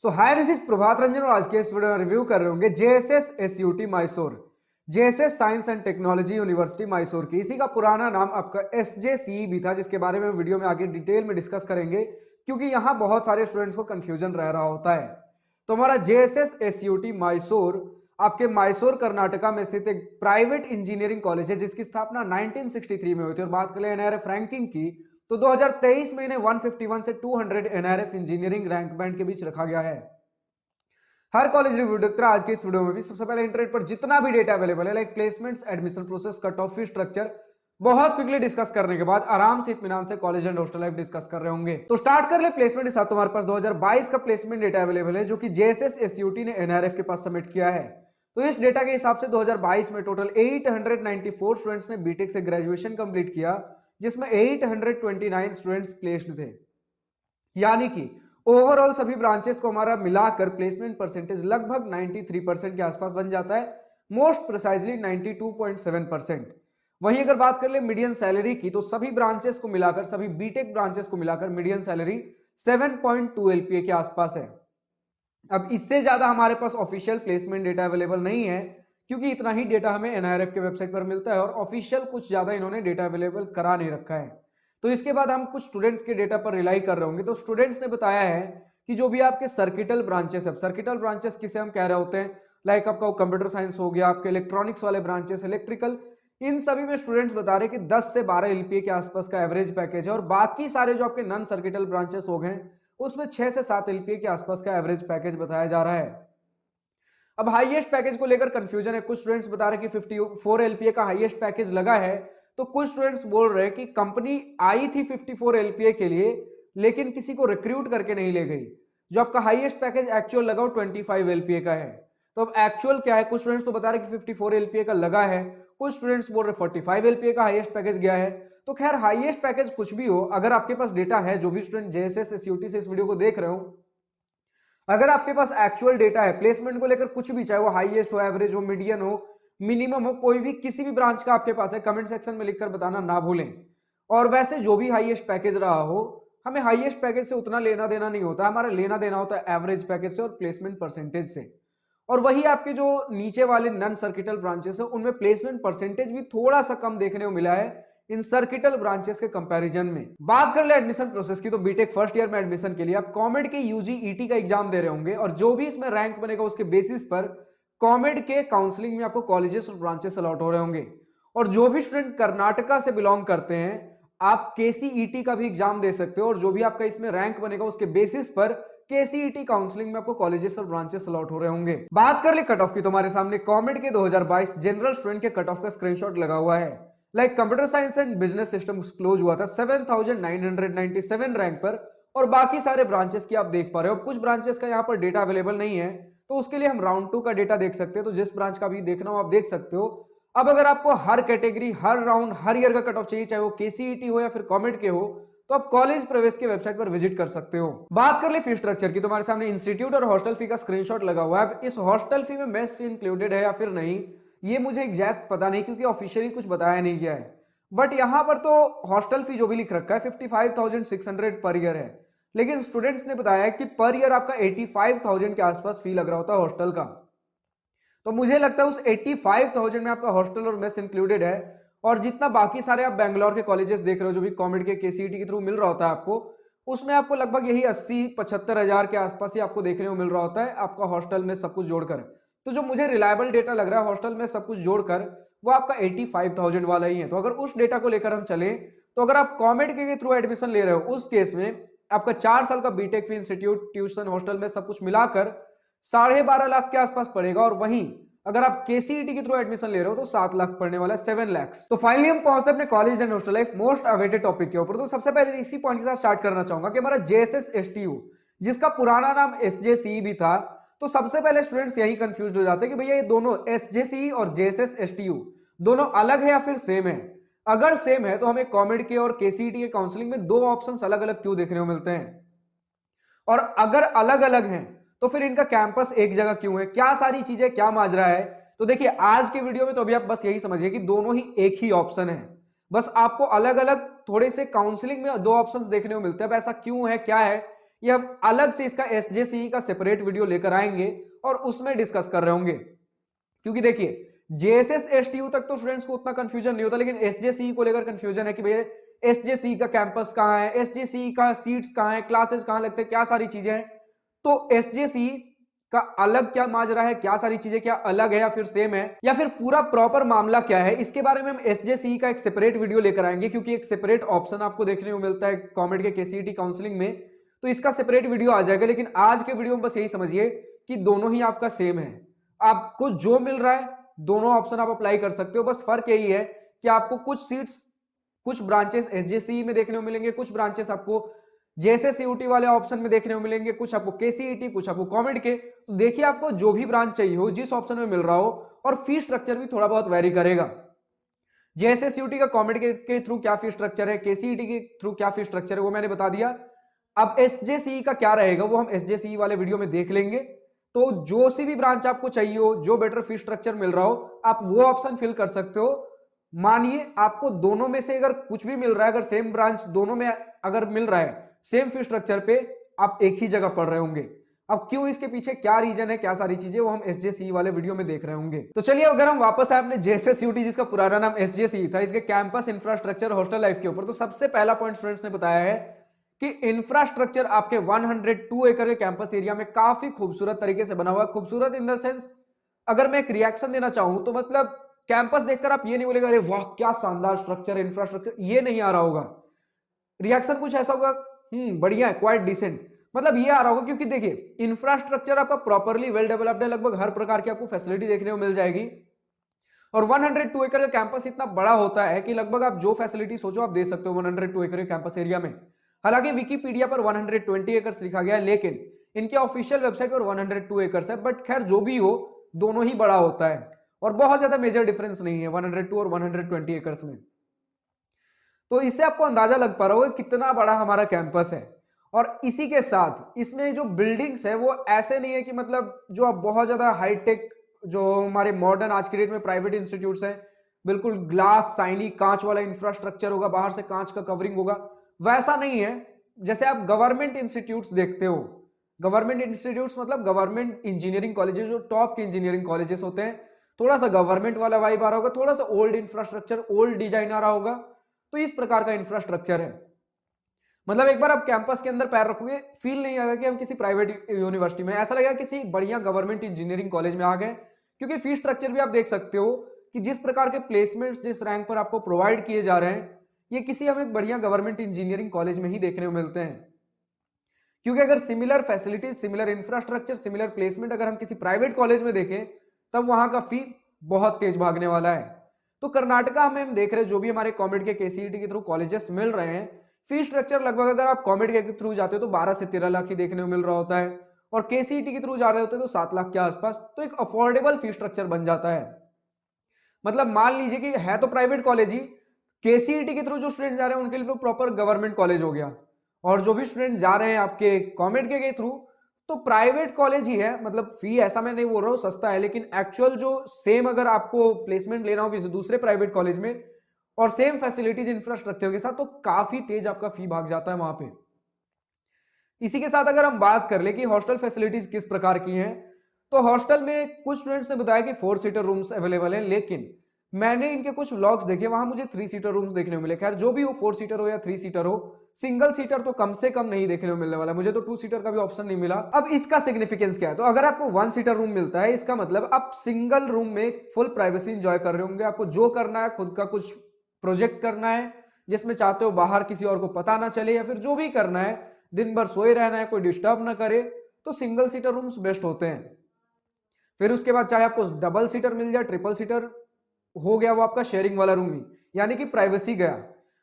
So hi, this is Prabhat Ranjan और आज के इस वीडियो में रिव्यू कर रहे होंगे JSS SUT Mysore. JSS science and technology university Mysore की, इसी का पुराना नाम आपका एसजेसीई भी था, जिसके बारे में वीडियो में आगे डिटेल में डिस्कस करेंगे क्योंकि यहाँ बहुत सारे स्टूडेंट्स को कंफ्यूजन रह रहा होता है। तो हमारा जेएसएस एसयूटी मैसूर आपके मैसूर कर्नाटका में स्थित एक प्राइवेट इंजीनियरिंग कॉलेज है जिसकी स्थापना 1963 में हुई थी। और बात करें एनआरएफ रैंकिंग की तो 2023 में इन्हें 151 से 200 एनआरएफ इंजीनियरिंग रैंक बैंड के बीच रखा गया है। हर कॉलेज रिव्यू देखते आज के इस वीडियो में भी सबसे पहले इंटरनेट पर जितना भी डेटा अवेलेबल है like placements, admission process, cut off fee structure बहुत क्विकली डिस्कस करने के बाद आराम से इत्मीनान से college and hostel life discuss कर रहे होंगे। तो स्टार्ट कर ले प्लेसमेंट के साथ। तुम्हारे पास 2022 का प्लेसमेंट डेटा अवेलेबल है जो कि जेएसएस एसयूटी ने एनआरएफ के पास सबमिट किया है। तो इस डेटा के हिसाब से 2022 में टोटल 894 स्टूडेंट्स ने बीटेक से ग्रेजुएशन कंप्लीट किया, जिसमें 829 स्टूडेंट्स प्लेस्ड थे। यानी कि ओवरऑल सभी ब्रांचेस को हमारा मिलाकर प्लेसमेंट परसेंटेज लगभग 93% के आसपास बन जाता है, मोस्ट प्रिसाइजली 92.7%। वहीं अगर बात कर ले मीडियन सैलरी की तो सभी ब्रांचेस को मिलाकर, सभी बीटेक ब्रांचेस को मिलाकर मीडियन सैलरी 7.2 एलपीए के आसपास है। अब इससे ज्यादा हमारे पास ऑफिशियल प्लेसमेंट डेटा अवेलेबल नहीं है क्योंकि इतना ही डेटा हमें एनआरएफ के वेबसाइट पर मिलता है और ऑफिशियल कुछ ज्यादा इन्होंने डेटा अवेलेबल करा नहीं रखा है। तो इसके बाद हम कुछ स्टूडेंट्स के डेटा पर रिलाई कर रहे होंगे। तो स्टूडेंट्स ने बताया है कि जो भी आपके सर्किटल ब्रांचेस है, सर्किटल ब्रांचेस किसे हम कह रहे होते हैं, लाइक आपका कंप्यूटर साइंस हो गया, आपके इलेक्ट्रॉनिक्स वाले ब्रांचेस, इलेक्ट्रिकल, इन सभी में स्टूडेंट्स बता रहे कि 10 से 12 एलपीए के आसपास का एवरेज पैकेज है। और बाकी सारे जो आपके नॉन सर्किटल ब्रांचेस हो गए उसमें 6 से 7 एलपीए के आसपास का एवरेज पैकेज बताया जा रहा है। अब हाईएस्ट पैकेज को लेकर कंफ्यूजन है। कुछ स्टूडेंट्स बता रहे कि 54 एलपीए का हाईएस्ट पैकेज लगा है, तो कुछ स्टूडेंट्स बोल रहे हैं कि कंपनी आई थी 54 एलपीए के लिए लेकिन किसी को रिक्रूट करके नहीं ले गई। जो आपका हाईएस्ट पैकेज एक्चुअल लगा वो 25 एलपीए का है। तो अब एक्चुअल क्या है, कुछ स्टूडेंट्स तो बता रहे कि 54 एलपीए का लगा है, कुछ स्टूडेंट्स बोल रहे 45 एलपीए का हाईएस्ट पैकेज गया है। तो खैर हाईएस्ट पैकेज कुछ भी हो, अगर आपके पास डेटा है, जो भी स्टूडेंट जेएसएस एसयूटी से इस वीडियो को देख रहे हो, अगर आपके पास एक्चुअल डेटा है प्लेसमेंट को लेकर कुछ भी, चाहे वो हाईएस्ट हो, एवरेज हो, मीडियन हो, मिनिमम हो, कोई भी किसी भी ब्रांच का आपके पास है, कमेंट सेक्शन में लिखकर बताना ना भूलें। और वैसे जो भी हाईएस्ट पैकेज रहा हो, हमें हाईएस्ट पैकेज से उतना लेना देना नहीं होता, हमारा लेना देना होता है एवरेज पैकेज से और प्लेसमेंट परसेंटेज से। और वही आपके जो नीचे वाले नॉन सर्किटल ब्रांचेस है उनमें प्लेसमेंट परसेंटेज भी थोड़ा सा कम देखने को मिला है इन सर्किटल ब्रांचेस के कंपैरिजन में। बात कर ले एडमिशन प्रोसेस की तो बीटेक फर्स्ट ईयर में एडमिशन के लिए आप कॉमेड के यूजी ईटी का एग्जाम दे रहे होंगे और जो भी इसमें रैंक बनेगा उसके बेसिस पर कॉमेड के काउंसलिंग में आपको कॉलेजेस और ब्रांचेस अलॉट हो रहे होंगे। और जो भी स्टूडेंट कर्नाटका से बिलोंग करते हैं आप केसीईटी का भी एग्जाम दे सकते हो और जो भी आपका इसमें रैंक बनेगा उसके बेसिस पर केसीईटी काउंसलिंग में आपको कॉलेजेस और ब्रांचेस अलॉट हो रहे होंगे। बात कर ले कट ऑफ की, तुम्हारे सामने कॉमेड के 2022 जनरल स्टूडेंट के कट ऑफ का स्क्रीनशॉट लगा हुआ है। Like computer science and business system close हुआ था 7997 रैंक पर और बाकी सारे ब्रांचेस की आप देख पा रहे हो। कुछ ब्रांचेस का यहाँ पर डेटा अवेलेबल नहीं है तो उसके लिए हम राउंड 2 का डेटा देख सकते हैं। तो जिस ब्रांच का भी देखना हो आप देख सकते हो। अब अगर आपको हर कैटेगरी, हर राउंड, हर ईयर का कट ऑफ चाहिए, चाहे वो केसीईटी हो या फिर कॉमेड के हो, तो आप कॉलेज प्रवेश के वेबसाइट पर विजिट कर सकते हो। बात कर ले फी स्ट्रक्चर की, तुम्हारे सामने इंस्टीट्यूट और हॉस्टल फी का स्क्रीनशॉट लगा हुआ है। इस हॉस्टल फी में मेस फी इंक्लूडेड है या फिर नहीं ये मुझे एग्जैक्ट पता नहीं क्योंकि ऑफिशियली कुछ बताया नहीं गया है। बट यहां पर तो हॉस्टल फी जो भी लिख रखा है 55,600 पर ईयर है, लेकिन स्टूडेंट्स ने बताया कि पर ईयर आपका 85,000 के आसपास फी लग रहा होता है हॉस्टल का। तो मुझे लगता है उस 85,000 में आपका हॉस्टल और मेस इंक्लूडेड है और जितना बाकी सारे आप बैंगलोर के कॉलेजेस देख रहे हो जो भी कॉमेड के केसीईटी के थ्रू मिल रहा होता है आपको, उसमें आपको लगभग यही 80-75 हजार के आसपास ही आपको देखने को मिल रहा होता है आपका हॉस्टल में सब कुछ जोड़कर। तो जो मुझे रिलायबल डेटा लग रहा है हॉस्टल में सब कुछ जोड़कर वो आपका 85,000 वाला ही है। तो अगर उस डेटा को लेकर हम चले तो अगर आप कॉमेड के थ्रू एडमिशन ले रहे हो उस केस में आपका 4 साल का बीटेक फी, इंस्टीट्यूट, ट्यूशन, हॉस्टल में सब कुछ मिलाकर 12.5 लाख के आसपास पड़ेगा। और वहीं अगर आप केसीईटी के थ्रू एडमिशन ले रहे हो तो 7 लाख पड़ने वाला है, 7 लाख। तो फाइनली हम पहुंचते हैं अपने college and hostel life most awaited topic के ऊपर। तो सबसे पहले इसी पॉइंट के साथ स्टार्ट करना चाहूंगा कि हमारा जेएसएस एसटीयू, जिसका पुराना नाम एसजेसीई भी था, तो सबसे पहले स्टूडेंट्स यही कंफ्यूज हो जाते हैं कि भैया ये दोनों एसजेसीई और जेएसएस एसटीयू दोनों अलग है या फिर सेम है। अगर सेम है तो हमें कॉमेड के और केसीईटी के काउंसलिंग में दो ऑप्शंस अलग अलग क्यों देखने को मिलते हैं, और अगर अलग अलग हैं तो फिर इनका कैंपस एक जगह क्यों है, क्या सारी चीजें, क्या माजरा है। तो देखिए आज की वीडियो में तो अभी आप बस यही समझिए कि दोनों ही एक ही ऑप्शन है, बस आपको अलग अलग थोड़े से काउंसलिंग में दो ऑप्शंस देखने को मिलते हैं। अब ऐसा क्यों है, क्या है, ये हम अलग से इसका एसजेसीई का सेपरेट वीडियो लेकर आएंगे और उसमें डिस्कस कर रहे होंगे। क्योंकि देखिए जेएसएस एसटीयू तक तो स्टूडेंट्स को उतना कंफ्यूजन नहीं होता, लेकिन एसजेसीई को लेकर कंफ्यूजन है कि भैया एसजेसीई का कैंपस कहाँ है, एसजेसीई का सीट्स कहाँ है, क्लासेस कहाँ लगते हैं, क्या सारी चीजें हैं। तो एसजेसीई का अलग क्या माजरा है, क्या सारी चीजें क्या अलग है या फिर सेम है, या फिर पूरा प्रॉपर मामला क्या है, इसके बारे में हम एसजेसीई का एक सेपरेट वीडियो लेकर आएंगे। क्योंकि एक सेपरेट ऑप्शन आपको देखने को मिलता है कॉमेड के केसीईटी काउंसलिंग में, तो इसका सेपरेट वीडियो आ जाएगा। लेकिन आज के वीडियो में बस यही समझिए कि दोनों ही आपका सेम है, आपको जो मिल रहा है दोनों ऑप्शन आप अप्लाई कर सकते हो। बस फर्क यही है कि आपको कुछ सीट्स कुछ ब्रांचेस एसजेसीई में देखने को मिलेंगे, कुछ ब्रांचेस आपको जेएसएस सीयूटी वाले ऑप्शन में देखने को मिलेंगे, कुछ आपको केसीईटी, कुछ आपको कॉमेड के। तो देखिए आपको जो भी ब्रांच चाहिए हो, जिस ऑप्शन में मिल रहा हो, और फी स्ट्रक्चर भी थोड़ा बहुत वेरी करेगा। जेएसएस सीयूटी का कॉमेड के थ्रू क्या फी स्ट्रक्चर है, केसीईटी के थ्रू क्या फी स्ट्रक्चर है, वो मैंने बता दिया। अब एसजेसीई का क्या रहेगा वो हम एसजेसीई वाले वीडियो में देख लेंगे। तो जो सी भी ब्रांच आपको चाहिए हो, जो बेटर फी स्ट्रक्चर मिल रहा हो, आप वो ऑप्शन फिल कर सकते हो। मानिए आपको दोनों में से अगर कुछ भी मिल रहा है, अगर सेम ब्रांच दोनों में अगर मिल रहा है सेम फी स्ट्रक्चर पे, आप एक ही जगह पढ़ रहे होंगे। अब क्यों, इसके पीछे क्या रीजन है, क्या सारी चीजें, वो हम एसजेसीई वाले वीडियो में देख रहे होंगे। तो चलिए अगर हम वापस आए अपने जेएसएस यूटी जिसका पुराना नाम एसजेसीई था, इसके कैंपस इंफ्रास्ट्रक्चर हॉस्टल लाइफ के ऊपर, तो सबसे पहला पॉइंट स्टूडेंट्स ने बताया है कि इंफ्रास्ट्रक्चर आपके 102 एकड़ के कैंपस एरिया में काफी खूबसूरत तरीके से बना हुआ है। खूबसूरत इन द सेंस, अगर मैं एक रिएक्शन देना चाहूं तो मतलब कैंपस देखकर आप ये नहीं बोलेगा अरे वाह क्या शानदार स्ट्रक्चर इंफ्रास्ट्रक्चर, ये नहीं आ रहा होगा। रिएक्शन कुछ ऐसा होगा, बढ़िया है, क्वाइट डिसेंट, मतलब ये आ रहा होगा। क्योंकि देखिए इंफ्रास्ट्रक्चर आपका प्रॉपरली वेल डेवलप्ड है, लगभग हर प्रकार की आपको फैसिलिटी देखने को मिल जाएगी। और 102 एकड़ का कैंपस इतना बड़ा होता है कि लगभग आप जो फैसिलिटी सोचो आप दे सकते हो 102 एकड़ के कैंपस एरिया में। हालांकि विकिपीडिया पर 120 एकर्स लिखा गया है, लेकिन इनके ऑफिशियल वेबसाइट पर 102 एकर्स है। बट खैर जो भी हो, दोनों ही बड़ा होता है और बहुत ज्यादा मेजर डिफरेंस नहीं है 102 और 120 एकर्स में। तो इससे आपको अंदाजा लग पा रहा होगा कितना बड़ा हमारा कैंपस है। और इसी के साथ इसमें जो बिल्डिंग्स है वो ऐसे नहीं है कि मतलब जो आप बहुत ज्यादा हाईटेक, जो हमारे मॉडर्न आज के डेट में प्राइवेट इंस्टीट्यूट्स हैं, बिल्कुल ग्लास शाइनी कांच वाला इंफ्रास्ट्रक्चर होगा, बाहर से कांच का कवरिंग होगा, वैसा नहीं है। जैसे आप गवर्नमेंट इंस्टीट्यूट्स देखते हो, गवर्नमेंट इंस्टीट्यूट्स मतलब गवर्नमेंट इंजीनियरिंग कॉलेजेस, जो टॉप के इंजीनियरिंग कॉलेजेस होते हैं, थोड़ा सा गवर्नमेंट वाला वाइब आ रहा होगा, थोड़ा सा ओल्ड इंफ्रास्ट्रक्चर, ओल्ड डिजाइन आ रहा होगा। तो इस प्रकार का इंफ्रास्ट्रक्चर है। मतलब एक बार आप कैंपस के अंदर पैर रखोगे, फील नहीं आएगा कि हम किसी प्राइवेट यूनिवर्सिटी में, ऐसा लगेगा किसी बढ़िया गवर्नमेंट इंजीनियरिंग कॉलेज में आ गए। क्योंकि फीस स्ट्रक्चर भी आप देख सकते हो कि जिस प्रकार के प्लेसमेंट्स जिस रैंक पर आपको प्रोवाइड किए जा रहे हैं, ये किसी हमें बढ़िया गवर्नमेंट इंजीनियरिंग कॉलेज में ही देखने को मिलते हैं। क्योंकि अगर similar facilities, similar infrastructure, similar placement अगर हम किसी प्राइवेट कॉलेज में देखें, तब वहां का फी बहुत तेज भागने वाला है। तो कर्नाटका में हम देख रहे हैं जो भी हमारे कॉमेड के केसीईटी के थ्रू कॉलेजेस मिल रहे हैं, फी स्ट्रक्चर लगभग अगर आप कॉमेड के थ्रू जाते हो तो 12 से 13 लाख ही देखने को मिल रहा होता है, और केसीईटी के थ्रू जा रहे होते हैं तो 7 लाख के आसपास। तो एक अफोर्डेबल फी स्ट्रक्चर बन जाता है। मतलब मान लीजिए कि है तो प्राइवेट कॉलेज ही, केसीईटी के थ्रू जो स्टूडेंट जा रहे हैं उनके लिए तो प्रॉपर गवर्नमेंट कॉलेज हो गया, और जो भी स्टूडेंट जा रहे हैं आपके कॉमेड के थ्रू तो प्राइवेट कॉलेज ही है। मतलब फी ऐसा मैं नहीं बोल रहा हूँ सस्ता है, लेकिन एक्चुअल जो सेम अगर आपको प्लेसमेंट लेना हो किसी दूसरे प्राइवेट कॉलेज में और सेम फैसिलिटीज इंफ्रास्ट्रक्चर के साथ, तो काफी तेज आपका फी भाग जाता है वहां पे। इसी के साथ अगर हम बात कर ले कि हॉस्टल फैसिलिटीज किस प्रकार की हैं, तो हॉस्टल में कुछ स्टूडेंट्स ने बताया कि 4 सीटर रूम्स अवेलेबल हैं, लेकिन मैंने इनके कुछ व्लॉग्स देखे, वहां मुझे 3 सीटर रूम्स देखने को मिले। खैर जो भी हो, 4 सीटर हो या 3 सीटर हो, सिंगल सीटर तो कम से कम नहीं देखने को मिलने वाला। मुझे तो 2 सीटर का भी ऑप्शन नहीं मिला। अब इसका सिग्निफिकेंस क्या है, तो अगर आपको 1 सीटर रूम मिलता है, इसका मतलब आप सिंगल रूम में फुल प्राइवेसी एंजॉय कर रहे होंगे। आपको जो करना है, खुद का कुछ प्रोजेक्ट करना है जिसमें चाहते हो बाहर किसी और को पता ना चले, या फिर जो भी करना है, दिन भर सोए रहना है, कोई डिस्टर्ब ना करे, तो सिंगल सीटर रूम्स बेस्ट होते हैं। फिर उसके बाद चाहे आपको डबल सीटर मिल जाए, ट्रिपल सीटर हो गया, वो आपका शेयरिंग वाला रूम ही, यानी कि प्राइवेसी गया।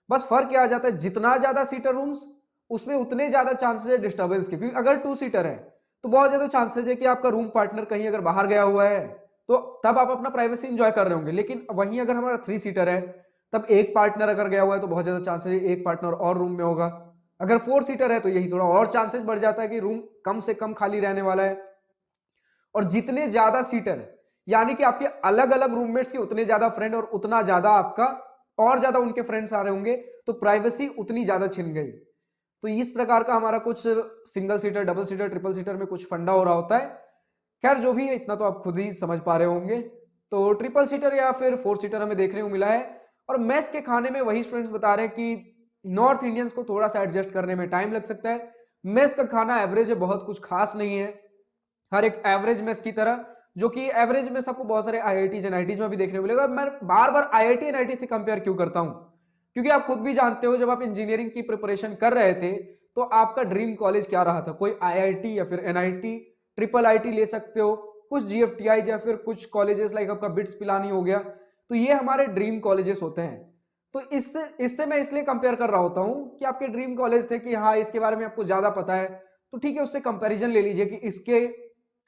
बस फर्क क्या आ जाता है, जितना ज्यादा सीटर रूम्स उसमें उतने ज्यादा चांसेस है डिस्टर्बेंस के। क्योंकि अगर 2 सीटर है तो बहुत ज्यादा चांसेस है कि आपका रूम पार्टनर कहीं अगर बाहर गया हुआ है, तो तब आप अपना प्राइवेसी एंजॉय कर रहे होंगे। लेकिन वहीं अगर हमारा 3 सीटर है, तब एक पार्टनर अगर गया हुआ है तो बहुत ज्यादा चांसेस है एक पार्टनर और रूम में होगा। अगर 4 सीटर है तो यही थोड़ा और चांसेस बढ़ जाता है कि रूम कम से कम खाली रहने वाला है। और जितने ज्यादा सीटर है, यानी कि आपके अलग अलग रूममेट्स के उतने ज्यादा फ्रेंड, और उतना ज्यादा आपका और ज्यादा उनके फ्रेंड्स आ रहे होंगे, तो प्राइवेसी उतनी ज्यादा छिन गई। तो इस प्रकार का हमारा कुछ single seater, double seater, triple seater में कुछ फंडा हो रहा होता है। खैर जो भी है, इतना तो आप खुद ही समझ पा रहे होंगे। तो ट्रिपल सीटर या फिर फोर सीटर हमें देखने को मिला है। और मेस के खाने में वही स्टूडेंट्स बता रहे हैं कि नॉर्थ इंडियंस को थोड़ा सा एडजस्ट करने में टाइम लग सकता है। मेस का खाना एवरेज है, बहुत कुछ खास नहीं है, हर एक एवरेज मेस की तरह, जो कि एवरेज में सबको बहुत सारे आईआईटीज एनआईटीज में भी देखने को मिलेगा। मैं बार बार आईआईटी एनआईटी से कंपेयर क्यों करता हूं, क्योंकि आप खुद भी जानते हो जब आप इंजीनियरिंग की प्रिपरेशन कर रहे थे तो आपका ड्रीम कॉलेज क्या रहा था, कोई आईआईटी या फिर एनआईटी, ट्रिपल आईटी ले सकते हो, कुछ जीएफटीआई या फिर कुछ कॉलेजेस लाइक आपका बिट्स पिलानी हो गया। तो ये हमारे ड्रीम कॉलेजेस होते हैं। तो इससे मैं इसलिए कंपेयर कर रहा होता हूं कि आपके ड्रीम कॉलेज थे कि हाँ इसके बारे में आपको ज्यादा पता है, तो ठीक है उससे कंपैरिजन ले लीजिए कि इसके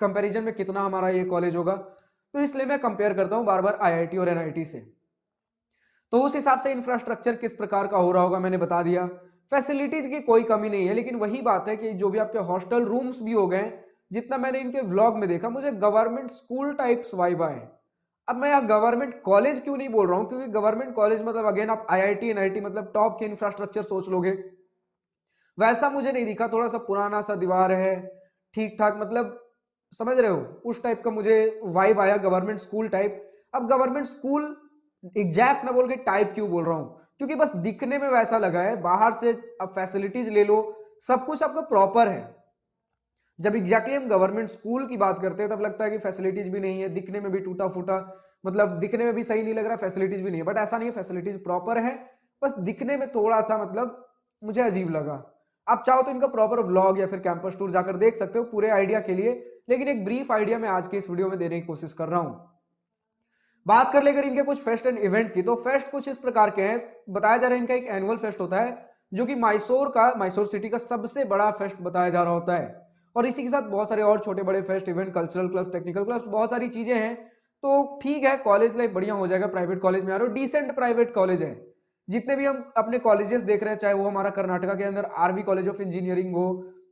कंपैरिजन में कितना हमारा ये कॉलेज होगा। तो इसलिए मैं कंपेयर करता हूं बार बार आईआईटी और एनआईटी से। तो उस हिसाब से इंफ्रास्ट्रक्चर किस प्रकार का हो रहा होगा मैंने बता दिया। फैसिलिटीज की कोई कमी नहीं है, लेकिन वही बात है कि जो भी आपके हॉस्टल रूम्स भी हो गए, जितना मैंने इनके व्लॉग में देखा, मुझे गवर्नमेंट स्कूल टाइप्स वाइब आए। अब मैं यहाँ गवर्नमेंट कॉलेज क्यों नहीं बोल रहा हूँ, क्योंकि गवर्नमेंट कॉलेज मतलब अगेन आप आईआईटी एनआईटी मतलब टॉप के इंफ्रास्ट्रक्चर सोच लोगे, वैसा मुझे नहीं दिखा। थोड़ा सा पुराना सा दीवार है, ठीक ठाक, मतलब समझ रहे हो, उस टाइप का मुझे वाइब आया, गवर्नमेंट स्कूल टाइप। अब गवर्नमेंट स्कूल एग्जैक्ट ना बोल के टाइप क्यों बोल रहा हूं, क्योंकि बस दिखने में वैसा लगा है। बाहर से अब फैसिलिटीज ले लो, सब कुछ आपका प्रॉपर है। जब एग्जैक्टली हम गवर्नमेंट स्कूल की बात करते हैं तब लगता है कि फैसिलिटीज भी नहीं है, दिखने में भी टूटा फूटा, मतलब दिखने में भी सही नहीं लग रहा, फैसिलिटीज भी नहीं है। बट ऐसा नहीं है, फैसिलिटीज प्रॉपर है, बस दिखने में थोड़ा सा मतलब मुझे अजीब लगा। आप चाहो तो इनका प्रॉपर व्लॉग या फिर कैंपस टूर जाकर देख सकते हो पूरे आइडिया के लिए, लेकिन एक ब्रीफ आइडिया मैं आज के इस वीडियो में देने की कोशिश कर रहा हूं। बात कर लेकर इनके कुछ फेस्ट एंड इवेंट की, तो फेस्ट कुछ इस प्रकार के हैं। बताया जा रहा है इनका एक एनुअल फेस्ट होता है, जो कि मैसूर सिटी का सबसे बड़ा फेस्ट बताया जा रहा होता है। और इसी के साथ बहुत सारे और छोटे बड़े fest event, cultural clubs, technical clubs, बहुत सारी चीजें हैं। तो ठीक है, कॉलेज लाइफ बढ़िया हो जाएगा। प्राइवेट कॉलेज में आ रहे हो, डिसेंट प्राइवेट कॉलेज है। जितने भी हम अपने कॉलेजेस देख रहे हैं, चाहे वो हमारा कर्नाटका के अंदर आरवी कॉलेज ऑफ इंजीनियरिंग हो,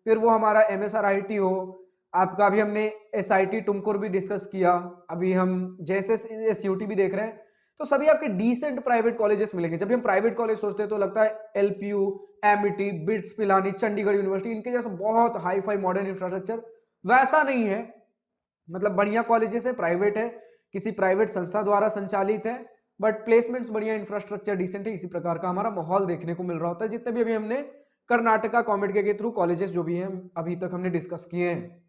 फिर वो हमारा एमएसआरआईटी हो, आपका अभी हमने एसआईटी तुमकुर भी डिस्कस किया, अभी हम जेएसएस भी देख रहे हैं, तो सभी आपके डिसेंट प्राइवेट कॉलेजेस मिलेंगे। जब भी हम प्राइवेट कॉलेज सोचते हैं तो लगता है LPU, Amity, bits Pilani, Chandigarh university, इनके जैसा बहुत हाई फाई मॉडर्न इंफ्रास्ट्रक्चर, वैसा नहीं है। मतलब बढ़िया कॉलेजेस है, प्राइवेट है, किसी प्राइवेट संस्था द्वारा संचालित है, बट प्लेसमेंट्स बढ़िया, इंफ्रास्ट्रक्चर डिसेंट है। इसी प्रकार का हमारा माहौल देखने को मिल रहा होता है जितने भी अभी हमने कर्नाटका कॉमेड के थ्रू कॉलेजेस जो भी हैं अभी तक हमने डिस्कस किए हैं।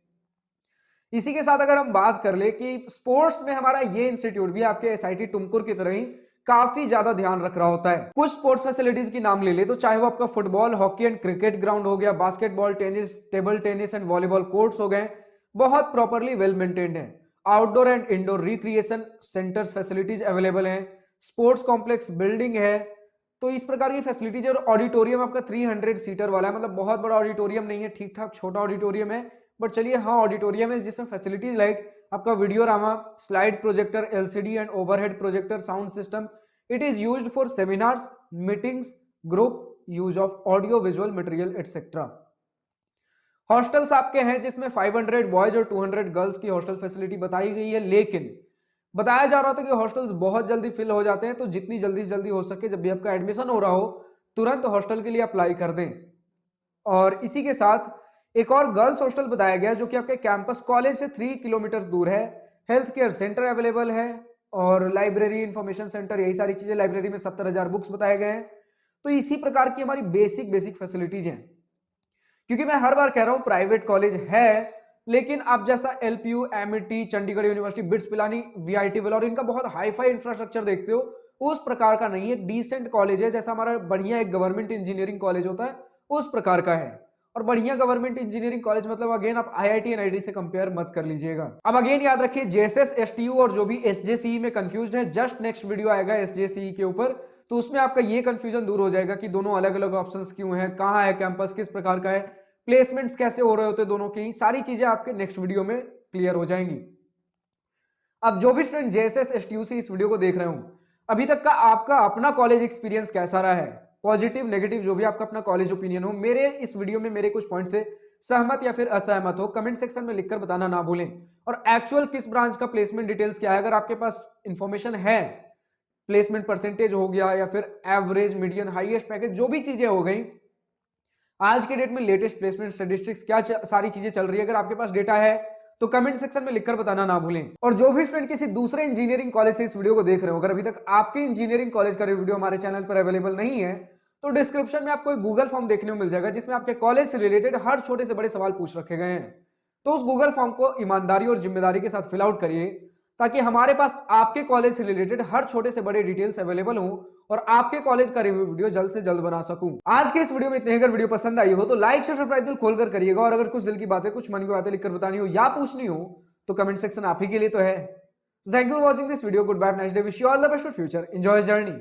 इसी के साथ अगर हम बात कर ले कि स्पोर्ट्स में हमारा ये इंस्टीट्यूट भी आपके एसआईटी तुमकुर की तरह ही काफी ज्यादा ध्यान रख रहा होता है। कुछ स्पोर्ट्स फैसिलिटीज की नाम ले ले तो चाहे वो आपका football, hockey and cricket ground हो गया, basketball, tennis, table tennis and volleyball courts हो गए, बहुत प्रॉपरली वेल मेंटेन्ड है। Outdoor and indoor recreation centres facilities available हैं, स्पोर्ट्स कॉम्प्लेक्स बिल्डिंग है। तो इस प्रकार की फैसिलिटीज। और ऑडिटोरियम आपका 300 सीटर वाला है, मतलब बहुत बड़ा ऑडिटोरियम नहीं है, ठीक ठाक छोटा ऑडिटोरियम है, बट चलिए हाँ ऑडिटोरियम है जिसमें फैसिलिटीज लाइक आपका videorama, slide projector, LCD and overhead projector, sound system. It is used for seminars, meetings, group use of audio visual material etcetera. Hostels आपके हैं जिसमें 500 बॉयज और 200 गर्ल्स की हॉस्टल फैसिलिटी बताई गई है, लेकिन बताया जा रहा था कि हॉस्टल्स बहुत जल्दी फिल हो जाते हैं, तो जितनी जल्दी से जल्दी हो सके जब भी आपका एडमिशन हो रहा हो तुरंत हॉस्टल के लिए अप्लाई कर दें। और इसी के साथ एक और गर्ल्स हॉस्टल बताया गया जो कि आपके कैंपस कॉलेज से 3 किलोमीटर दूर है। हेल्थ केयर सेंटर अवेलेबल है और लाइब्रेरी, इंफॉर्मेशन सेंटर, यही सारी चीजें। लाइब्रेरी में 70,000 बुक्स बताए गए हैं। तो इसी प्रकार की हमारी बेसिक फैसिलिटीज हैं। क्योंकि मैं हर बार कह रहा हूं प्राइवेट कॉलेज है, लेकिन आप जैसा LPU, Amity, Chandigarh university, bits Pilani, VIT और इनका बहुत हाई फाई इंफ्रास्ट्रक्चर देखते हो, उस प्रकार का नहीं है। डिसेंट कॉलेज है, जैसा हमारा बढ़िया एक गवर्नमेंट इंजीनियरिंग कॉलेज होता है उस प्रकार का है। और बढ़िया गवर्नमेंट इंजीनियरिंग कॉलेज मतलब अगेन आप आईआईटी एनआईटी से कंपेयर मत कर लीजिएगा। अब अगेन याद रखिए, जेएसएस, एसटीयू और जो भी एसजेसीई में कंफ्यूज्ड है, जस्ट नेक्स्ट वीडियो आएगा एसजेसीई के ऊपर, तो उसमें आपका ये कंफ्यूजन दूर हो जाएगा कि दोनों अलग अलग ऑप्शंस क्यों हैं, कहाँ है कैंपस, किस प्रकार का है, प्लेसमेंट्स कैसे हो रहे होते दोनों की, सारी चीजें आपके नेक्स्ट वीडियो में क्लियर हो जाएंगी। अब जो भी स्टूडेंट जेएसएस, एसटीयू से इस वीडियो को देख रहे हो, अभी तक का आपका अपना कॉलेज एक्सपीरियंस कैसा रहा है, पॉजिटिव नेगेटिव जो भी आपका अपना कॉलेज ओपिनियन हो, मेरे इस वीडियो में मेरे कुछ पॉइंट से सहमत या फिर असहमत हो, कमेंट सेक्शन में लिखकर बताना ना भूलें। और एक्चुअल किस ब्रांच का प्लेसमेंट डिटेल्स क्या है, अगर आपके पास इंफॉर्मेशन है, प्लेसमेंट परसेंटेज हो गया या फिर एवरेज, मीडियन, हाईएस्ट पैकेज, जो भी चीजें हो गई, आज के डेट में लेटेस्ट प्लेसमेंट स्टैटिस्टिक्स क्या सारी चीजें चल रही है, अगर आपके पास डेटा है तो कमेंट सेक्शन में लिखकर बताना ना भूलें। और जो भी स्टूडेंट किसी दूसरे इंजीनियरिंग कॉलेज से इस वीडियो को देख रहे हो, अगर अभी तक आपके इंजीनियरिंग कॉलेज का वीडियो हमारे चैनल पर अवेलेबल नहीं है तो डिस्क्रिप्शन में आपको एक गूगल फॉर्म देखने को मिल जाएगा जिसमें आपके कॉलेज से रिलेटेड हर छोटे से बड़े सवाल पूछ रखे गए हैं। तो उस गूगल फॉर्म को ईमानदारी और जिम्मेदारी के साथ फिल आउट करिए ताकि हमारे पास आपके कॉलेज से रिलेटेड हर छोटे से बड़े डिटेल्स अवेलेबल हो और आपके कॉलेज का रिव्यू वीडियो जल्द से जल्द बना सकूं। आज के इस वीडियो में इतने ही। अगर वीडियो पसंद आई हो तो लाइक शेयर सब्सक्राइब दिल खोलकर करिएगा, और अगर कुछ दिल की बातें, कुछ मन की बातें लिखकर बतानी हो या पूछनी हो तो कमेंट सेक्शन आप ही के लिए तो है। Thank you for watching this video. Goodbye, nice day, wish you all the best for future, enjoy journey.